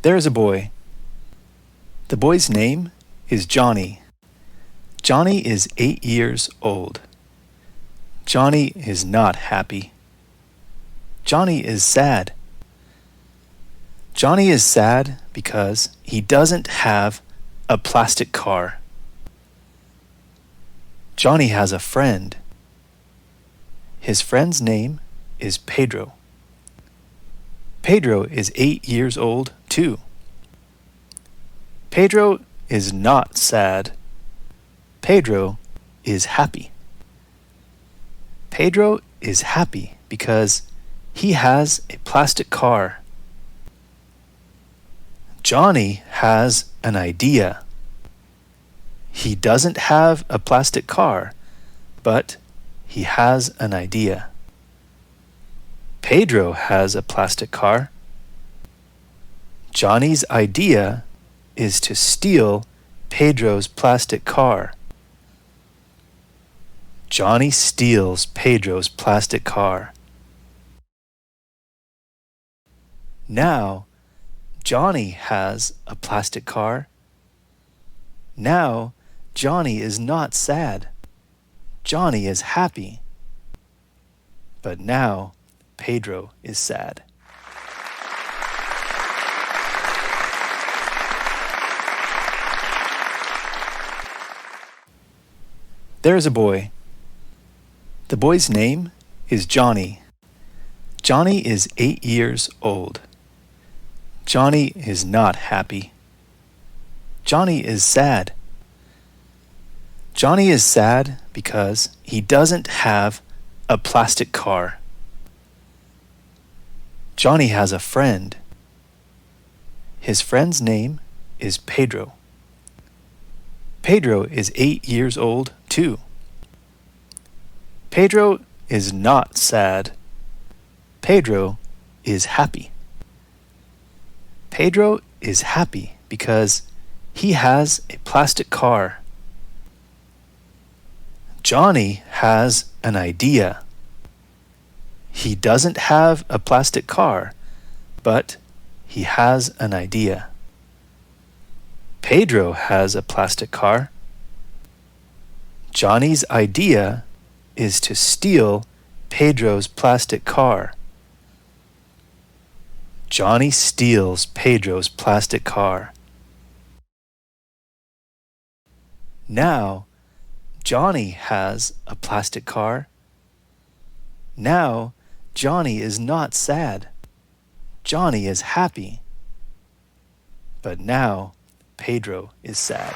There is a boy. The boy's name is Johnny. Johnny is 8 years old. Johnny is not happy. Johnny is sad. Johnny is sad because he doesn't have a plastic car. Johnny has a friend. His friend's name is Pedro. Pedro is 8 years old too. Pedro is not sad. Pedro is happy. Pedro is happy because he has a plastic car. Johnny has an idea. He doesn't have a plastic car, but he has an idea. Pedro has a plastic car. Johnny's idea is to steal Pedro's plastic car. Johnny steals Pedro's plastic car. Now, Johnny has a plastic car. Now, Johnny is not sad. Johnny is happy. But now, Pedro is sad. There is a boy. The boy's name is Johnny. Johnny is 8 years old. Johnny is not happy. Johnny is sad. Johnny is sad because he doesn't have a plastic car. Johnny has a friend. His friend's name is Pedro. Pedro is 8 years old too. Pedro is not sad. Pedro is happy. Pedro is happy because he has a plastic car. Johnny has an idea. He doesn't have a plastic car, but he has an idea. Pedro has a plastic car. Johnny's idea is to steal Pedro's plastic car. Johnny steals Pedro's plastic car. Now, Johnny has a plastic car. Now, Johnny is not sad. Johnny is happy. But now, Pedro is sad.